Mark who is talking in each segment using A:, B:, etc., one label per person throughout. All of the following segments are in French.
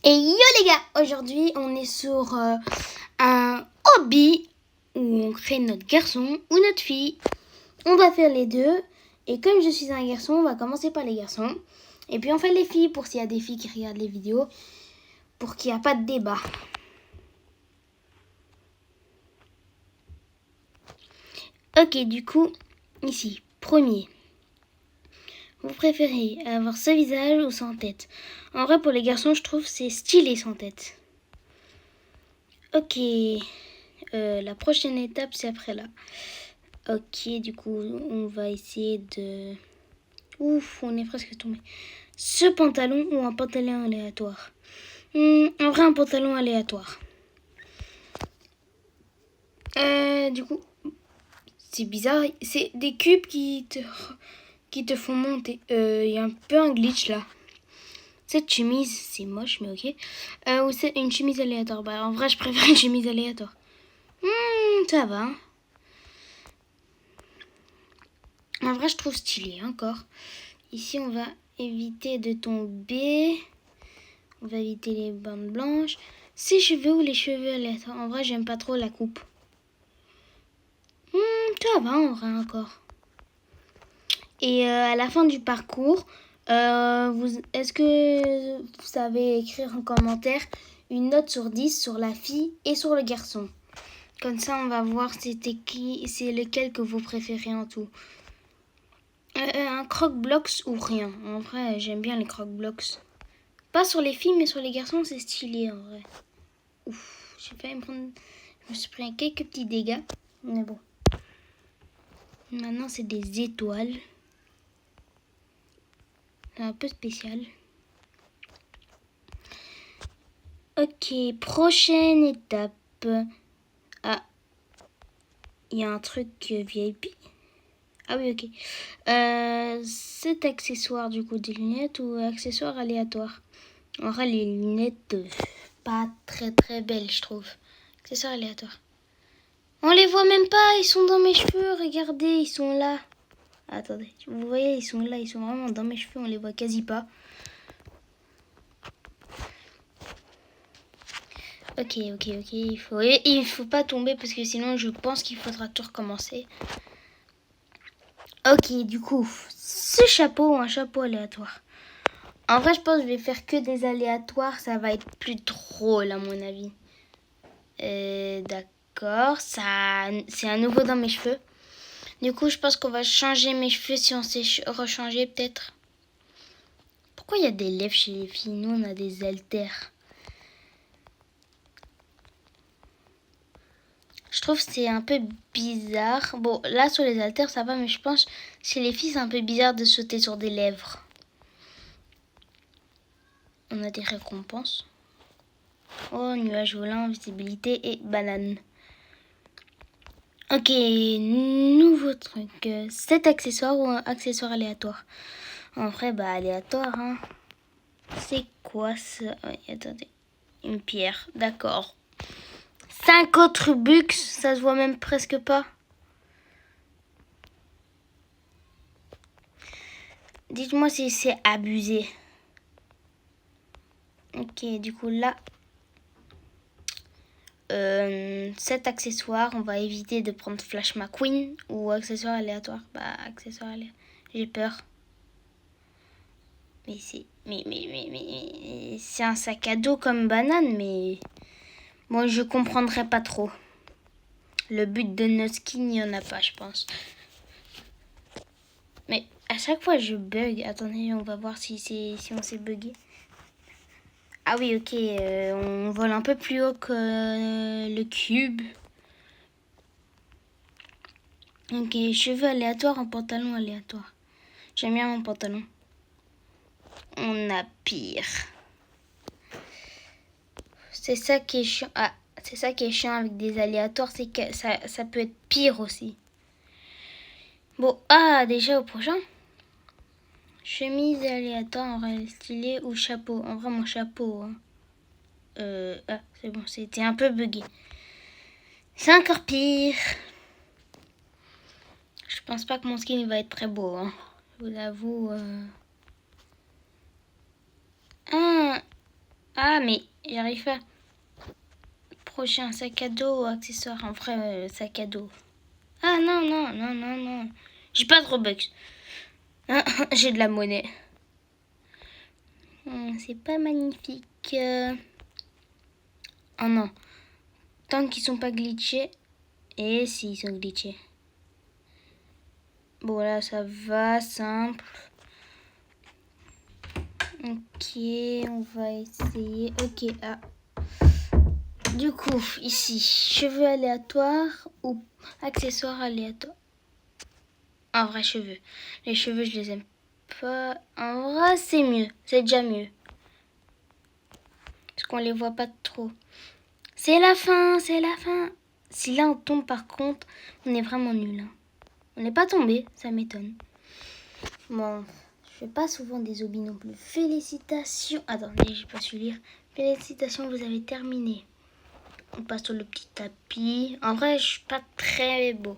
A: Et yo les gars, aujourd'hui on est sur un hobby où on crée notre garçon ou notre fille. On va faire les deux. Et comme je suis un garçon, on va commencer par les garçons. Et puis on fait les filles pour s'il y a des filles qui regardent les vidéos. Pour qu'il n'y ait pas de débat. Ok, du coup, ici, premier. Vous préférez avoir ce visage ou sans tête? En vrai, pour les garçons, je trouve c'est stylé sans tête. Ok, la prochaine étape, c'est après là. Ok, du coup, on va essayer de... Ouf, on est presque tombé. Ce pantalon ou un pantalon aléatoire? En vrai, un pantalon aléatoire. Du coup, c'est bizarre. C'est des cubes qui te font monter. Il y a un peu un glitch là. Cette chemise, c'est moche, mais ok. Ou c'est une chemise aléatoire. Bah, en vrai, je préfère une chemise aléatoire. Ça va. En vrai, je trouve stylé encore. Ici, on va éviter de tomber. On va éviter les bandes blanches. Ses cheveux ou les cheveux aléatoires? En vrai, j'aime pas trop la coupe. Ça va, en vrai, encore. Et à la fin du parcours, est-ce que vous savez écrire en commentaire une note sur 10 sur la fille et sur le garçon? Comme ça, on va voir c'est lequel que vous préférez en tout. Un croque-blocs ou rien. En vrai, j'aime bien les croque-blocs. Pas sur les filles, mais sur les garçons, c'est stylé en vrai. Ouf, j'ai failli me prendre... Je me suis pris quelques petits dégâts. Mais bon. Maintenant, c'est des étoiles. C'est un peu spécial. Ok, prochaine étape. Ah, il y a un truc VIP. Ah oui, ok. Cet accessoire, du coup, des lunettes ou accessoire aléatoire? En vrai, les lunettes, pas très très belles, je trouve. Accessoire aléatoire. On les voit même pas, ils sont dans mes cheveux, regardez, ils sont là. Attendez, vous voyez, ils sont là, ils sont vraiment dans mes cheveux, on les voit quasi pas. Ok, il faut pas tomber parce que sinon je pense qu'il faudra tout recommencer. Ok, du coup, ce chapeau ou un chapeau aléatoire? En vrai, je pense que je vais faire que des aléatoires, ça va être plus drôle à mon avis. D'accord, ça, c'est à nouveau dans mes cheveux. Du coup, je pense qu'on va changer mes cheveux si on sait rechanger peut-être. Pourquoi il y a des lèvres chez les filles? Nous, on a des haltères. Je trouve que c'est un peu bizarre. Bon, là, sur les haltères, ça va, mais je pense chez les filles, c'est un peu bizarre de sauter sur des lèvres. On a des récompenses. Oh, nuage volant, visibilité et banane. Ok, nouveau truc. Cet accessoire ou un accessoire aléatoire? En vrai, bah, aléatoire, hein. C'est quoi ça? Oui, attendez. Une pierre, d'accord. 5 autres bucks, ça se voit même presque pas. Dites-moi si c'est abusé. Ok, du coup là, cet accessoire, on va éviter de prendre Flash McQueen ou accessoire aléatoire. Bah, accessoire aléatoire. J'ai peur. Mais c'est un sac à dos comme banane, mais moi je comprendrais pas trop. Le but de nos skins, il n'y en a pas, je pense. Mais à chaque fois je bug. Attendez, on va voir si on s'est bugué. Ah oui, ok, on vole un peu plus haut que le cube. Ok, cheveux aléatoires en pantalon aléatoire. J'aime bien mon pantalon. On a pire. C'est ça qui est chiant. Ah, c'est ça qui est chiant avec des aléatoires, c'est que ça peut être pire aussi. Bon, déjà au prochain. Chemise aléatoire en vrai stylé ou chapeau. En vrai, mon chapeau. Hein. C'est bon, c'était un peu bugué. C'est encore pire. Je pense pas que mon skin va être très beau. Hein. Je vous avoue. Ah, mais j'arrive pas. Prochain sac à dos ou accessoire. En vrai, sac à dos. Ah non, non, non, non, non. J'ai pas de Robux. J'ai de la monnaie. C'est pas magnifique. Oh non. Tant qu'ils sont pas glitchés. Et si, ils sont glitchés. Bon, là, ça va, simple. Ok, on va essayer. Ok, ah. Du coup, ici, cheveux aléatoires ou accessoires aléatoires. En vrai, cheveux. Les cheveux, je les aime pas. En vrai, c'est mieux. C'est déjà mieux. Parce qu'on les voit pas trop. C'est la fin, c'est la fin. Si là, on tombe par contre, on est vraiment nul. Hein. On n'est pas tombé, ça m'étonne. Bon, je fais pas souvent des hobbies non plus. Félicitations. Attendez, j'ai pas su lire. Félicitations, vous avez terminé. On passe sur le petit tapis. En vrai, je suis pas très beau.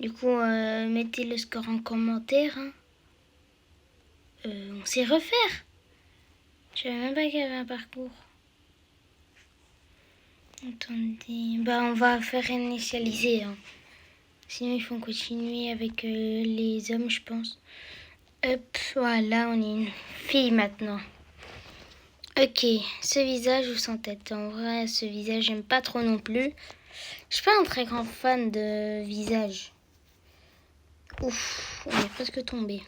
A: Du coup, mettez le score en commentaire. Hein. On sait refaire. Je savais même pas qu'il y avait un parcours. Attendez. Bah, on va faire initialiser. Hein. Sinon, il faut continuer avec les hommes, je pense. Hop, voilà, on est une fille maintenant. Ok, ce visage ou sans tête. En vrai, ce visage, j'aime pas trop non plus. Je suis pas un très grand fan de visage. Ouf, on est presque tombé.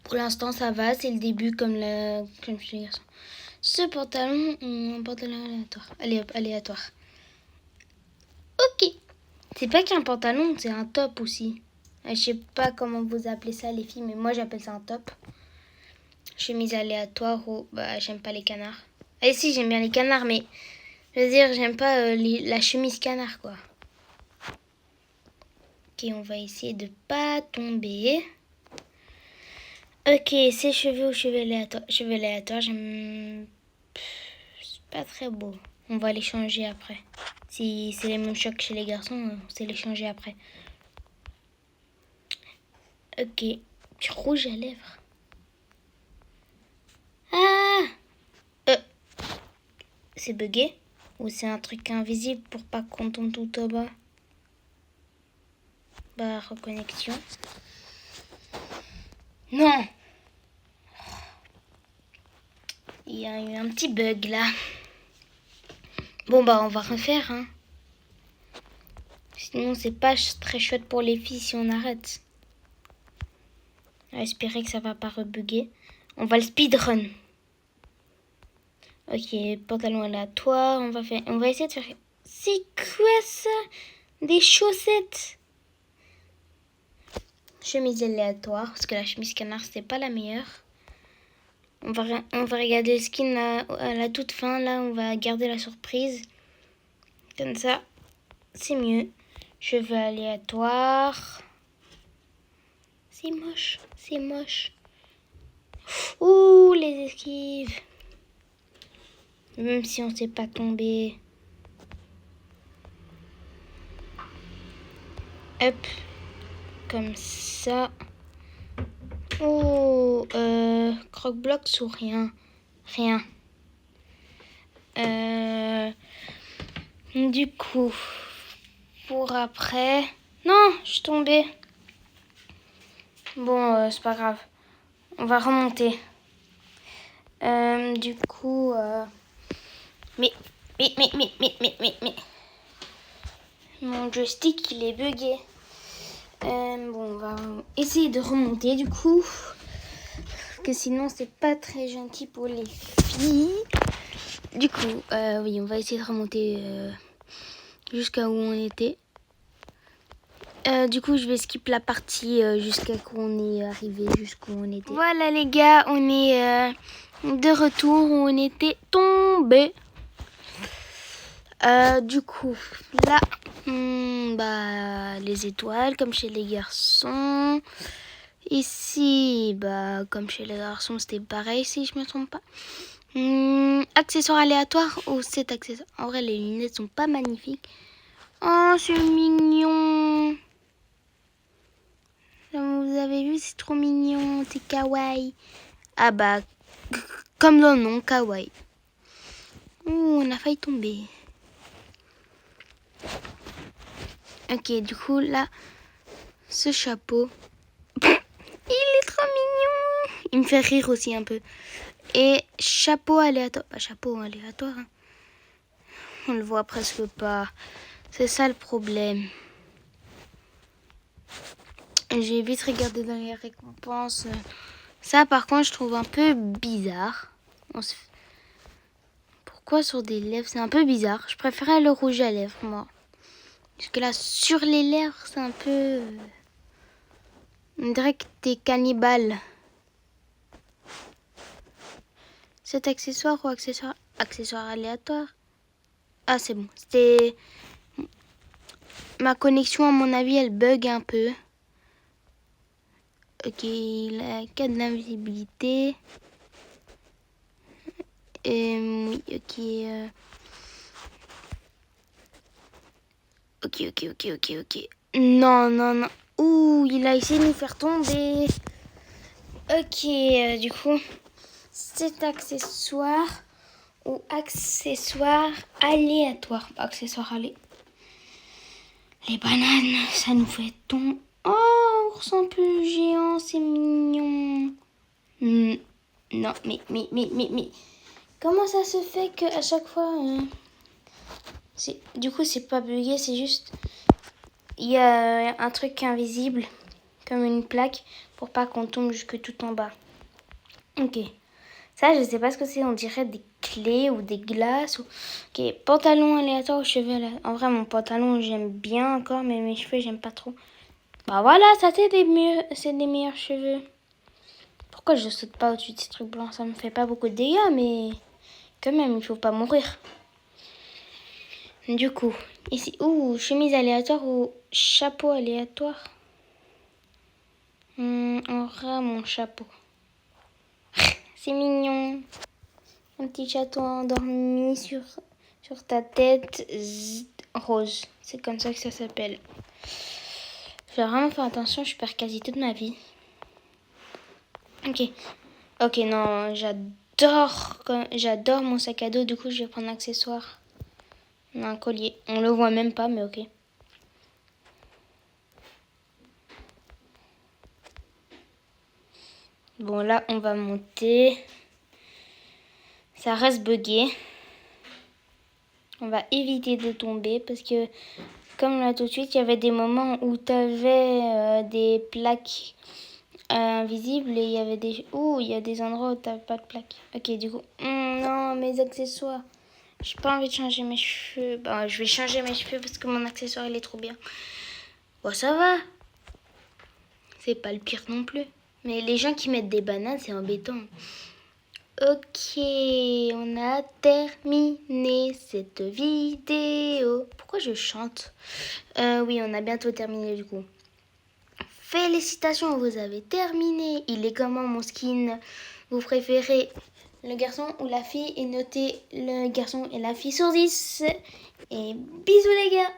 A: Pour l'instant, ça va. C'est le début comme chez les garçons. Ce pantalon, un pantalon aléatoire. Allez hop, aléatoire. Ok. C'est pas qu'un pantalon, c'est un top aussi. Je sais pas comment vous appelez ça les filles, mais moi j'appelle ça un top. Chemise aléatoire ou bah j'aime pas les canards. Et si j'aime bien les canards, mais je veux dire j'aime pas la chemise canard quoi. Ok, on va essayer de pas tomber. Ok, c'est cheveux ou cheveux aléatoires. Cheveux aléatoires, j'aime. C'est pas très beau. On va les changer après. Si c'est les mêmes chocs chez les garçons, on sait les changer après. Ok, puis rouge à lèvres. Ah c'est bugué? Ou c'est un truc invisible pour pas qu'on tombe tout au bas? Bah, reconnexion. Non! Il y a eu un petit bug là. Bon bah on va refaire hein. Sinon c'est pas très chouette pour les filles si on arrête. On va espérer que ça va pas rebugger. On va le speedrun. Ok, pantalon aléatoire. On va essayer de faire... C'est quoi ça? Des chaussettes. Chemise aléatoire. Parce que la chemise canard c'était pas la meilleure. On va regarder le skin à la toute fin. Là on va garder la surprise. Comme ça. C'est mieux. Cheveux aléatoires. C'est moche, c'est moche. Ouh, les esquives. Même si on ne s'est pas tombé. Hop. Comme ça. Oh, croque-bloc ou rien. Rien. Du coup, pour après... Non, je suis tombée. Bon, c'est pas grave. On va remonter. Du coup... Mais... Mon joystick, il est bugué. Bon, on va essayer de remonter, du coup. Parce que sinon, c'est pas très gentil pour les filles. Du coup, oui, on va essayer de remonter jusqu'à où on était. Du coup, je vais skip la partie jusqu'à qu'on est arrivé, jusqu'où on était. Voilà les gars, on est de retour où on était tombé. Du coup, là, bah, les étoiles comme chez les garçons. Ici, bah, comme chez les garçons, c'était pareil si je me trompe pas. Accessoires aléatoires ou cet accessoire. En vrai, les lunettes sont pas magnifiques. Oh, c'est mignon. Comme vous avez vu, c'est trop mignon, c'est kawaii. Ah bah, Comme dans le nom, kawaii. Ouh, on a failli tomber. Ok, du coup, là, ce chapeau, il est trop mignon. Il me fait rire aussi un peu. Et chapeau aléatoire. Pas chapeau aléatoire. Hein. On le voit presque pas. C'est ça le problème. J'ai vite regardé dans les récompenses. Ça, par contre, je trouve un peu bizarre. Pourquoi sur des lèvres? C'est un peu bizarre. Je préférais le rouge à lèvres, moi. Parce que là, sur les lèvres, c'est un peu... On dirait que t'es cannibale. Cet accessoire ou accessoire aléatoire? Ah, c'est bon. C'était... Ma connexion, à mon avis, elle bug un peu. Ok, la carte d'invisibilité. Oui, ok. Ok. Non. Ouh, il a essayé de nous faire tomber. Ok, du coup, cet accessoire ou accessoire aléatoire. Accessoire aléatoire. Les bananes, ça nous fait tomber. Oh, ours un peu géant, c'est mignon. Non, mais. Comment ça se fait qu'à chaque fois... Du coup, c'est pas bugué, c'est juste... Il y a un truc invisible, comme une plaque, pour pas qu'on tombe jusque tout en bas. Ok. Ça, je sais pas ce que c'est. On dirait des clés ou des glaces. Ok, pantalon aléatoire aux cheveux. Là. En vrai, mon pantalon, j'aime bien encore, mais mes cheveux, j'aime pas trop. Bah voilà, ça c'est des meilleurs cheveux. Pourquoi je saute pas au-dessus de ces trucs blancs? Ça me fait pas beaucoup de dégâts, mais quand même, il faut pas mourir. Du coup, ici, chemise aléatoire ou chapeau aléatoire. On aura mon chapeau. C'est mignon. Un petit chaton endormi sur ta tête rose. C'est comme ça que ça s'appelle. Je vais vraiment faire attention, je perds quasi toute ma vie. Ok, non, j'adore mon sac à dos. Du coup, je vais prendre l'accessoire. On a un collier. On le voit même pas, mais ok. Bon, là, on va monter. Ça reste bugué. On va éviter de tomber parce que, comme là tout de suite, il y avait des moments où tu avais des plaques invisibles et il y avait il y a des endroits où tu n'avais pas de plaques. Ok, du coup, non, mes accessoires. J'ai pas envie de changer mes cheveux. Bon, je vais changer mes cheveux parce que mon accessoire, il est trop bien. Bon, ça va. C'est pas le pire non plus. Mais les gens qui mettent des bananes, c'est embêtant. Ok, on a terminé cette vidéo. Pourquoi je chante? Oui, on a bientôt terminé du coup. Félicitations, vous avez terminé. Il est comment mon skin? Vous préférez le garçon ou la fille? Et notez le garçon et la fille sur 10. Et bisous les gars!